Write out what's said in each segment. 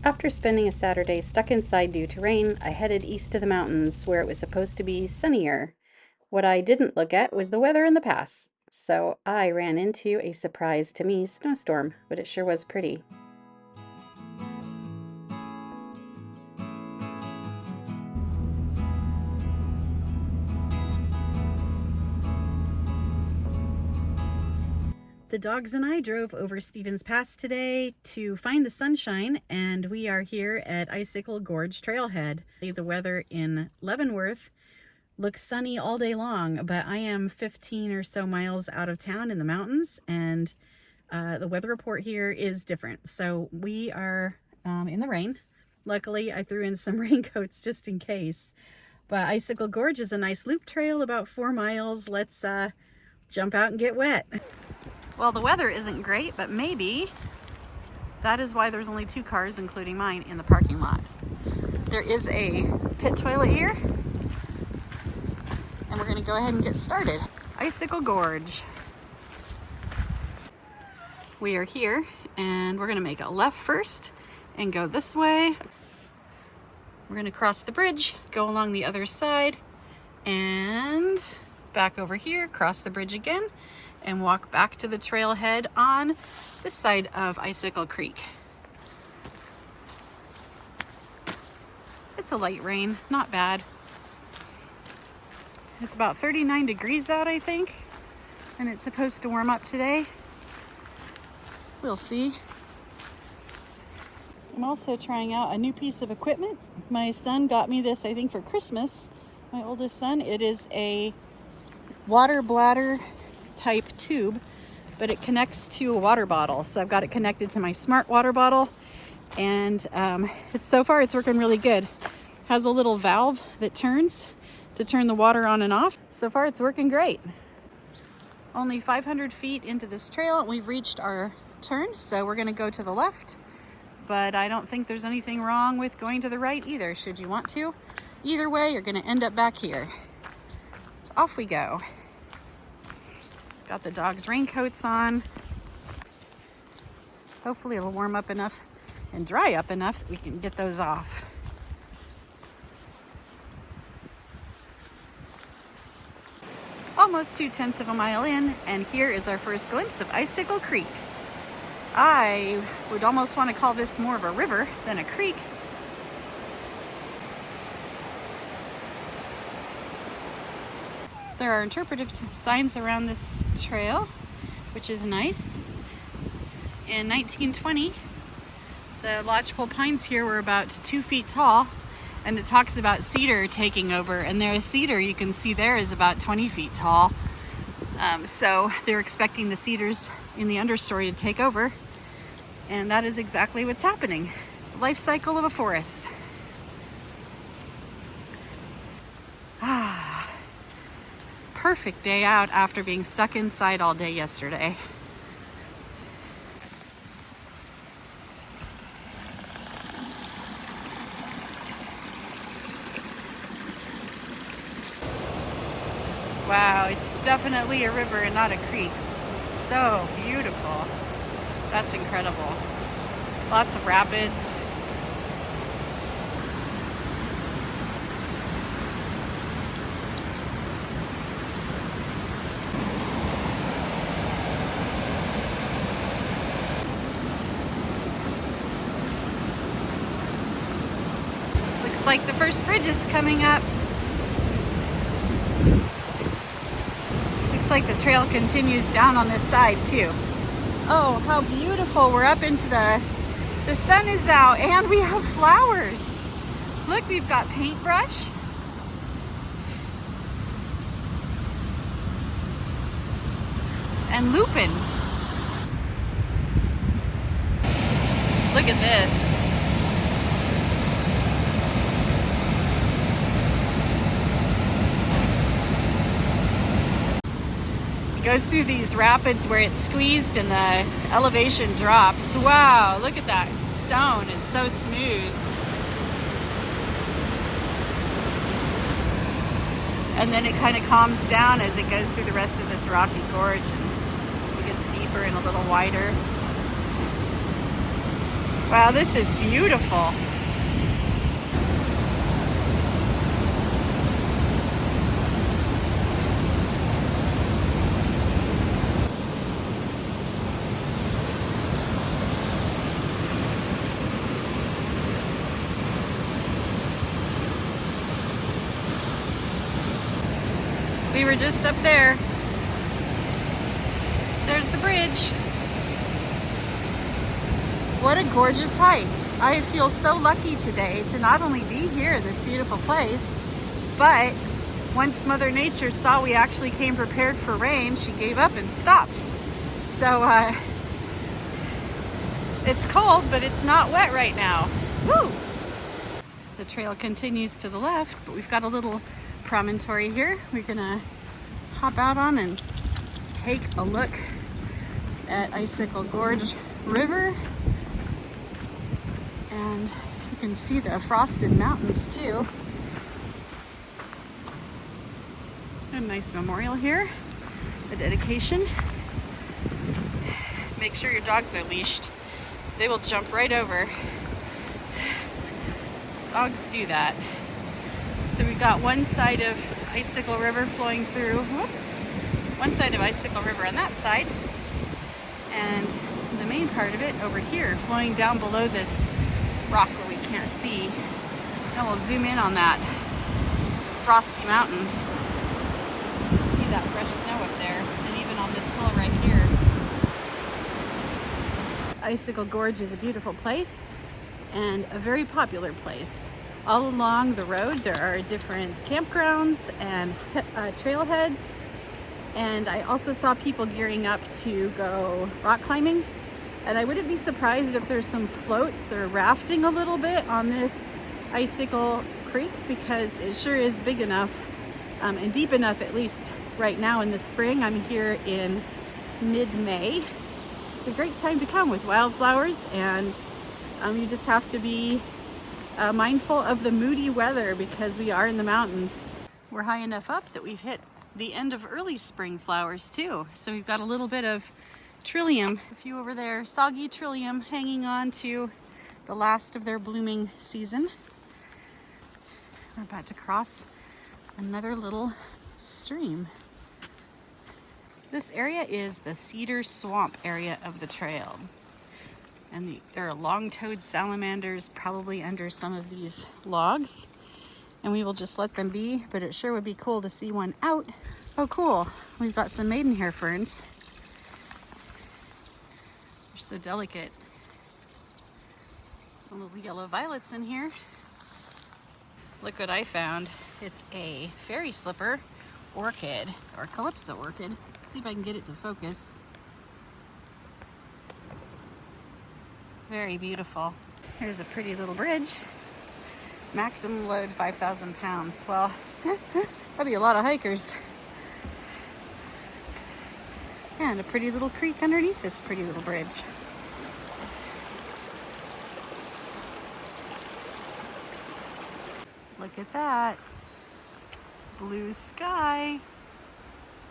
After spending a Saturday stuck inside due to rain, I headed east to the mountains where it was supposed to be sunnier. What I didn't look at was the weather in the pass. So I ran into a surprise to me snowstorm, but it sure was pretty. The dogs and I drove over Stevens Pass today to find the sunshine, and we are here at Icicle Gorge Trailhead. The weather in Leavenworth looks sunny all day long, but I am 15 or so miles out of town in the mountains, and the weather report here is different. So we are in the rain. Luckily, I threw in some raincoats just in case. But Icicle Gorge is a nice loop trail, about 4 miles. Let's jump out and get wet. Well, the weather isn't great, but maybe that is why there's only 2 cars, including mine, in the parking lot. There is a pit toilet here, and we're going to go ahead and get started. Icicle Gorge. We are here, and we're going to make a left first and go this way. We're going to cross the bridge, go along the other side, and back over here, cross the bridge again, and walk back to the trailhead on this side of Icicle Creek. It's a light rain, not bad. It's about 39 degrees out, I think, and it's supposed to warm up today. We'll see. I'm also trying out a new piece of equipment. My son got me this, I think, for Christmas. My oldest son. It is a water bladder type tube, but it connects to a water bottle. So I've got it connected to my smart water bottle, and so far it's working really good. Has a little valve that turns to turn the water on and off. So far it's working great. Only 500 feet into this trail and we've reached our turn, so we're going to go to the left, but I don't think there's anything wrong with going to the right either, should you want to. Either way, you're going to end up back here. So off we go. Got the dogs' raincoats on. Hopefully it'll warm up enough and dry up enough that we can get those off. Almost 2/10 of a mile in, and here is our first glimpse of Icicle Creek. I would almost want to call this more of a river than a creek. There are interpretive signs around this trail, which is nice. In 1920, the lodgepole pines here were about 2 feet tall, and it talks about cedar taking over, and there's cedar you can see there is about 20 feet tall. So they're expecting the cedars in the understory to take over, and that is exactly what's happening. Life cycle of a forest. Perfect day out after being stuck inside all day yesterday. Wow, it's definitely a river and not a creek. It's so beautiful. That's incredible. Lots of rapids. Looks like the first bridge is coming up. Looks like the trail continues down on this side too. Oh, how beautiful. We're up into the sun is out and we have flowers. Look, we've got paintbrush. And lupin. Look at this. Goes through these rapids where it's squeezed and the elevation drops. Wow, look at that stone. It's so smooth. And then it kind of calms down as it goes through the rest of this rocky gorge and it gets deeper and a little wider. Wow, this is beautiful. We were just up there. There's the bridge. What a gorgeous hike. I feel so lucky today to not only be here in this beautiful place, but once Mother Nature saw we actually came prepared for rain, she gave up and stopped. So it's cold, but it's not wet right now. Woo! The trail continues to the left, but we've got a little promontory here we're gonna hop out on and take a look at Icicle Gorge River. And you can see the frosted mountains too. A nice memorial here, a dedication. Make sure your dogs are leashed. They will jump right over. Dogs do that. So we've got one side of Icicle River flowing through, one side of Icicle River on that side, and the main part of it over here flowing down below this rock where we can't see. And we'll zoom in on that frosty mountain. See that fresh snow up there, and even on this hill right here. Icicle Gorge is a beautiful place and a very popular place. All along the road there are different campgrounds and trailheads, and I also saw people gearing up to go rock climbing, and I wouldn't be surprised if there's some floats or rafting a little bit on this Icicle Creek, because it sure is big enough and deep enough, at least right now in the spring. I'm here in mid-May. It's a great time to come with wildflowers, and you just have to be mindful of the moody weather because we are in the mountains. We're high enough up that we've hit the end of early spring flowers too. So we've got a little bit of trillium, a few over there, soggy trillium hanging on to the last of their blooming season. We're about to cross another little stream. This area is the cedar swamp area of the trail. And there are long-toed salamanders probably under some of these logs. And we will just let them be, but it sure would be cool to see one out. Oh, cool. We've got some maidenhair ferns. They're so delicate. Some little yellow violets in here. Look what I found. It's a fairy slipper orchid, or calypso orchid. Let's see if I can get it to focus. Very beautiful. Here's a pretty little bridge. Maximum load 5,000 pounds. Well, that'd be a lot of hikers. And a pretty little creek underneath this pretty little bridge. Look at that. Blue sky.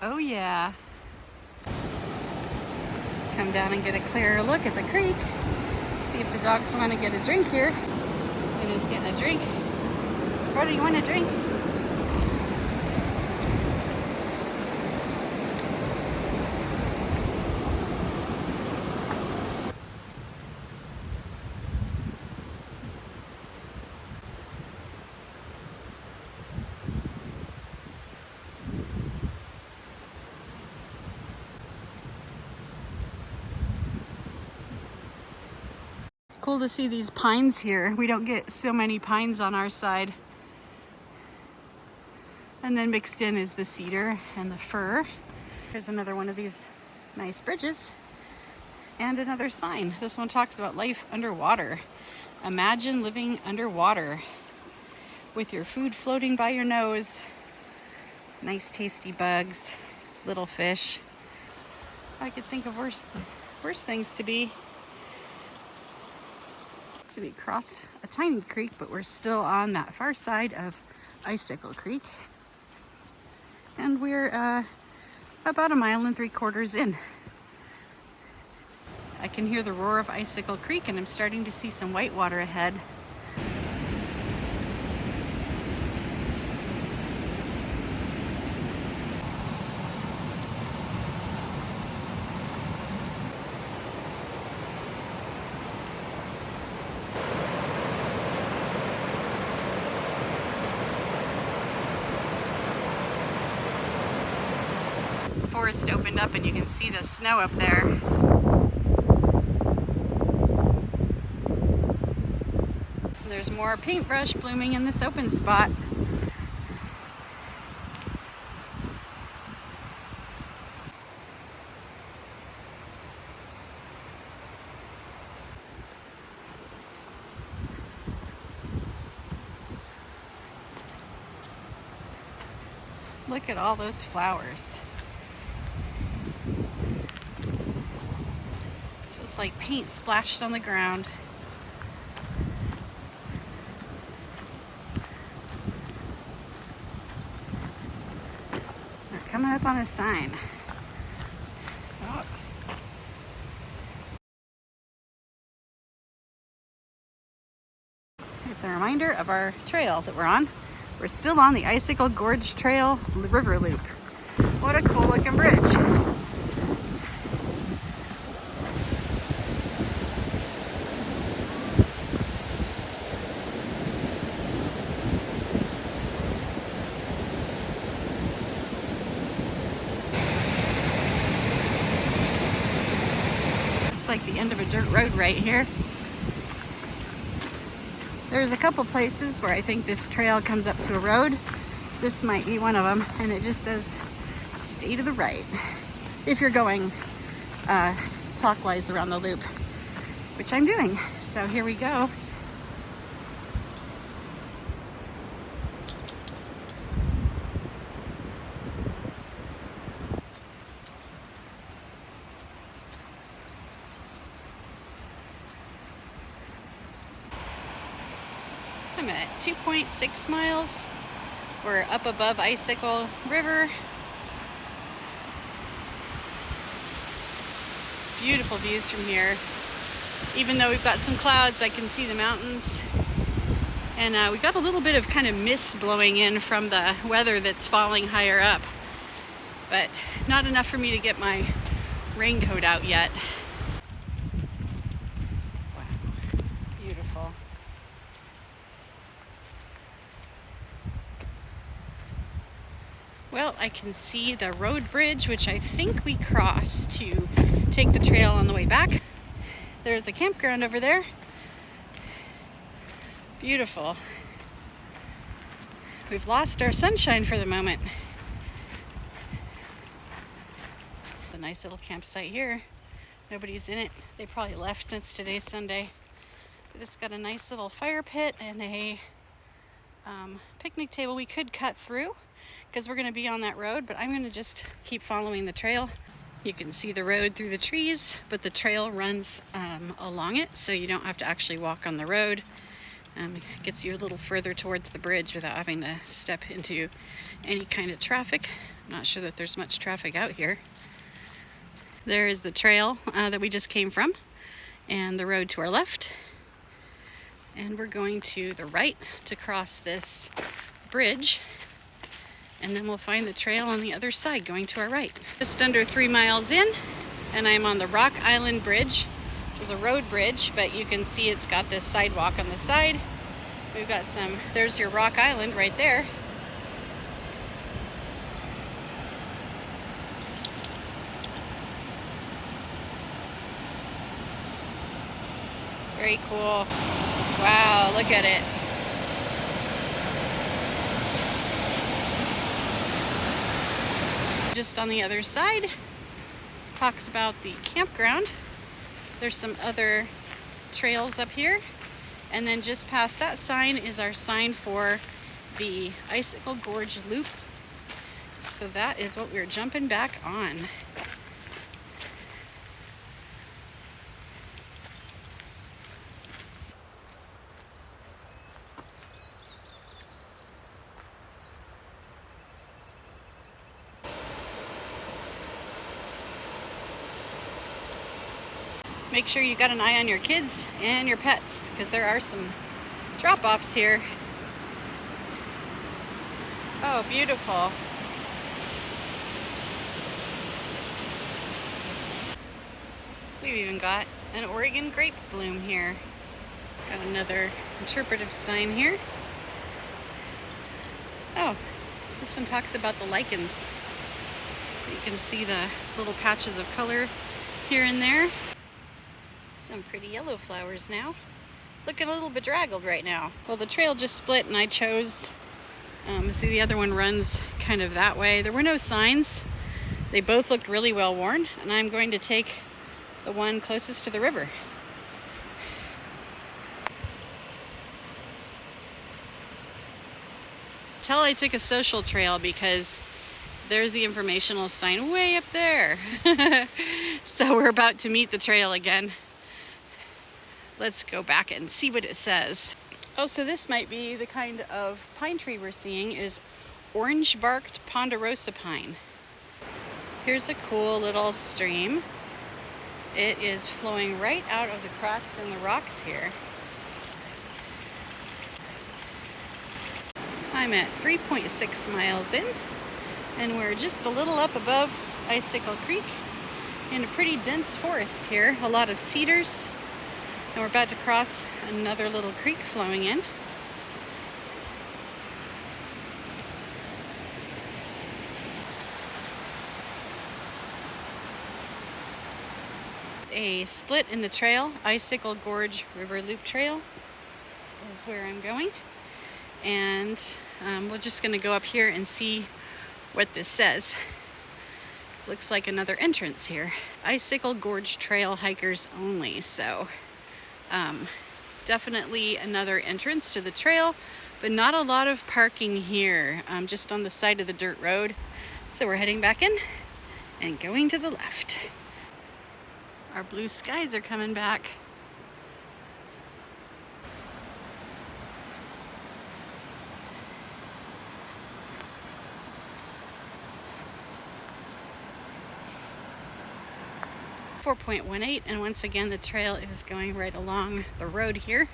Oh yeah. Come down and get a clearer look at the creek. See if the dogs want to get a drink here. Luna's getting a drink. What do you want to drink? Cool to see these pines here. We don't get so many pines on our side. And then mixed in is the cedar and the fir. Here's another one of these nice bridges. And another sign. This one talks about life underwater. Imagine living underwater with your food floating by your nose. Nice tasty bugs, little fish. I could think of worse things to be. So we crossed a tiny creek, but we're still on that far side of Icicle Creek. And we're about 1.75 miles in. I can hear the roar of Icicle Creek, and I'm starting to see some whitewater ahead. Forest opened up and you can see the snow up there. There's more paintbrush blooming in this open spot. Look at all those flowers. Just like paint splashed on the ground. They're coming up on a sign. Oh. It's a reminder of our trail that we're on. We're still on the Icicle Gorge Trail River Loop. What a cool looking bridge. Looks like the end of a dirt road right here. There's a couple places where I think this trail comes up to a road. This might be one of them, and it just says stay to the right if you're going clockwise around the loop, which I'm doing. So here we go. I'm at 2.6 miles. We're up above Icicle River. Beautiful views from here. Even though we've got some clouds, I can see the mountains. And we got a little bit of kind of mist blowing in from the weather that's falling higher up. But not enough for me to get my raincoat out yet. Wow, beautiful. Well, I can see the road bridge, which I think we crossed to take the trail on the way back. There's a campground over there. Beautiful. We've lost our sunshine for the moment. A nice little campsite here. Nobody's in it. They probably left since today's Sunday. But it's got a nice little fire pit and a picnic table we could cut through, because we're going to be on that road, but I'm going to just keep following the trail. You can see the road through the trees, but the trail runs along it, so you don't have to actually walk on the road. It gets you a little further towards the bridge without having to step into any kind of traffic. I'm not sure that there's much traffic out here. There is the trail that we just came from, and the road to our left. And we're going to the right to cross this bridge. And then we'll find the trail on the other side going to our right. Just under 3 miles in, and I'm on the Rock Island Bridge, which is a road bridge, but you can see it's got this sidewalk on the side. We've got there's your Rock Island right there. Very cool. Wow, look at it. Just on the other side, talks about the campground. There's some other trails up here. And then just past that sign is our sign for the Icicle Gorge Loop. So that is what we're jumping back on. make sure you got an eye on your kids and your pets, because there are some drop-offs here. Oh, beautiful. We've even got an Oregon grape bloom here. Got another interpretive sign here. Oh, this one talks about the lichens. So you can see the little patches of color here and there. Some pretty yellow flowers now. Looking a little bedraggled right now. Well, the trail just split and I chose, see the other one runs kind of that way. There were no signs. They both looked really well worn, and I'm going to take the one closest to the river. Tell I took a social trail because there's the informational sign way up there. So we're about to meet the trail again. Let's go back and see what it says. Oh, so this might be the kind of pine tree we're seeing, is orange-barked ponderosa pine. Here's a cool little stream. It is flowing right out of the cracks in the rocks here. I'm at 3.6 miles in, and we're just a little up above Icicle Creek in a pretty dense forest here. A lot of cedars, and we're about to cross another little creek flowing in. A split in the trail, Icicle Gorge River Loop Trail is where I'm going. And we're just gonna go up here and see what this says. This looks like another entrance here. Icicle Gorge Trail hikers only. So definitely another entrance to the trail, but not a lot of parking here, just on the side of the dirt road. So we're heading back in and going to the left. Our blue skies are coming back. .18, and once again the trail is going right along the road here.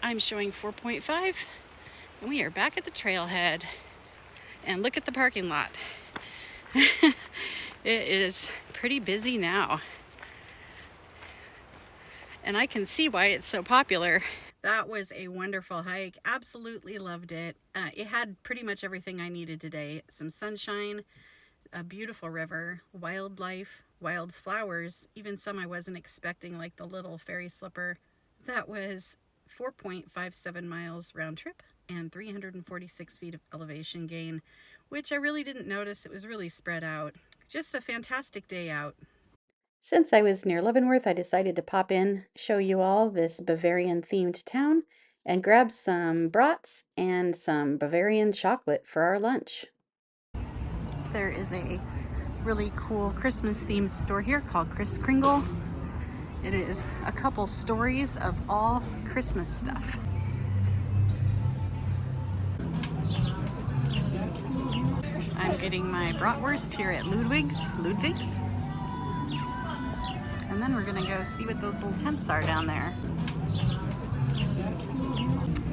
I'm showing 4.5, and we are back at the trailhead. And look at the parking lot. It is pretty busy now. And I can see why it's so popular. That was a wonderful hike. Absolutely loved it. It had pretty much everything I needed today. Some sunshine, a beautiful river, wildlife, wild flowers, even some I wasn't expecting, like the little fairy slipper. That was 4.57 miles round trip and 346 feet of elevation gain, which I really didn't notice. It was really spread out. Just a fantastic day out. Since I was near Leavenworth, I decided to pop in, show you all this Bavarian-themed town, and grab some brats and some Bavarian chocolate for our lunch. There is a really cool Christmas-themed store here called Kris Kringle. It is a couple stories of all Christmas stuff. I'm getting my bratwurst here at Ludwig's. And then we're gonna go see what those little tents are down there.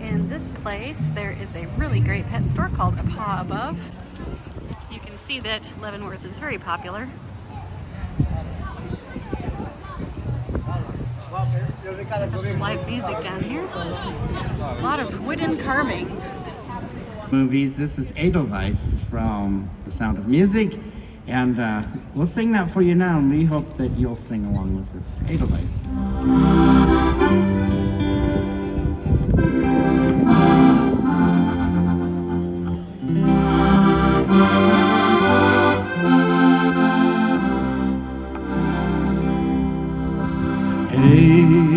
In this place, there is a really great pet store called A Paw Above. You can see that Leavenworth is very popular. Some live music down here. A lot of wooden carvings. Movies. This is Edelweiss from The Sound of Music, and we'll sing that for you now, and we hope that you'll sing along with us. Edelweiss.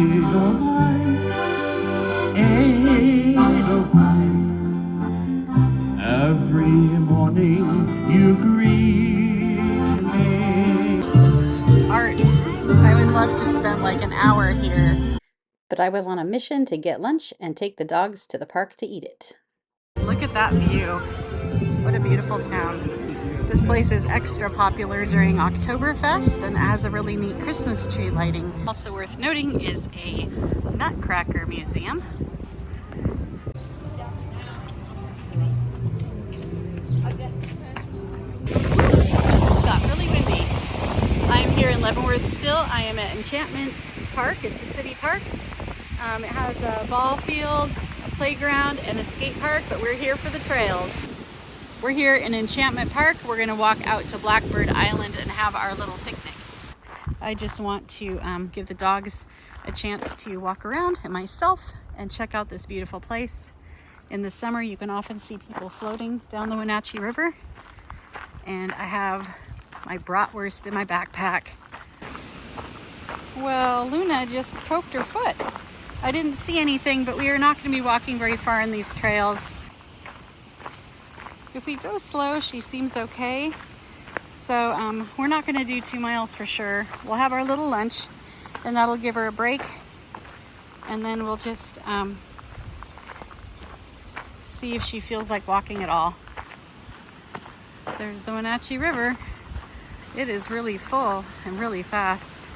Edelweiss, Edelweiss, every morning you greet me. Art. I would love to spend like an hour here but I was on a mission to get lunch and take the dogs to the park to eat it. Look at that view. What a beautiful town. This place is extra popular during Oktoberfest and has a really neat Christmas tree lighting. Also worth noting is a nutcracker museum. Just got really windy. I am here in Leavenworth still. I am at Enchantment Park. It's a city park. It has a ball field, a playground, and a skate park, but we're here for the trails. We're here in Enchantment Park. We're going to walk out to Blackbird Island and have our little picnic. I just want to give the dogs a chance to walk around and myself and check out this beautiful place. In the summer, you can often see people floating down the Wenatchee River. And I have my bratwurst in my backpack. Well, Luna just poked her foot. I didn't see anything, but we are not going to be walking very far in these trails. If we go slow, she seems okay. So we're not going to do 2 miles for sure. We'll have our little lunch, and that'll give her a break. And then we'll just see if she feels like walking at all. There's the Wenatchee River. It is really full and really fast.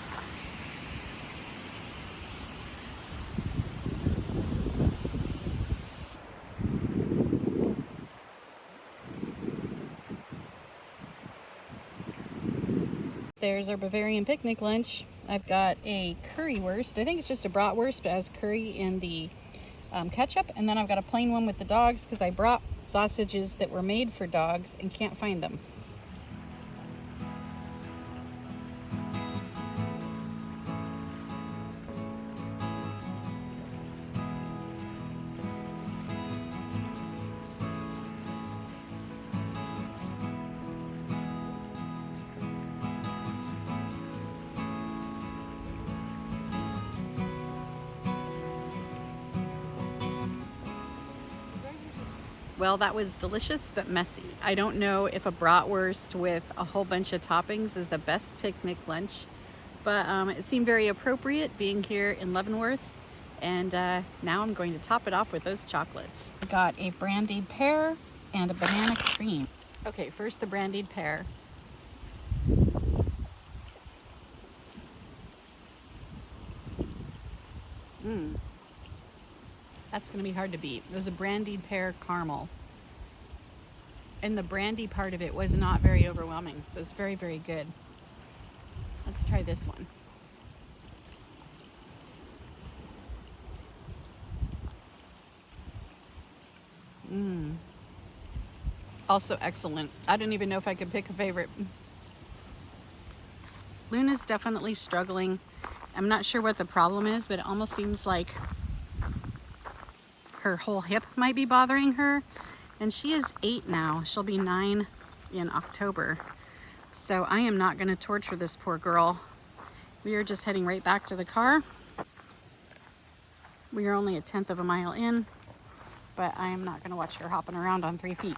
There's our Bavarian picnic lunch. I've got a currywurst. I think it's just a bratwurst, but it has curry in the ketchup. And then I've got a plain one with the dogs because I brought sausages that were made for dogs and can't find them. Well, that was delicious but messy. I don't know if a bratwurst with a whole bunch of toppings is the best picnic lunch, but it seemed very appropriate being here in Leavenworth. And now I'm going to top it off with those chocolates. I got a brandied pear and a banana cream. Okay, first the brandied pear. That's going to be hard to beat. It was a brandied pear caramel. And the brandy part of it was not very overwhelming. So it's very, very good. Let's try this one. Also excellent. I didn't even know if I could pick a favorite. Luna's definitely struggling. I'm not sure what the problem is, but it almost seems like her whole hip might be bothering her. And she is 8 now. She'll be 9 in October. So I am not going to torture this poor girl. We are just heading right back to the car. We are only 1/10 of a mile in, but I am not going to watch her hopping around on 3 feet.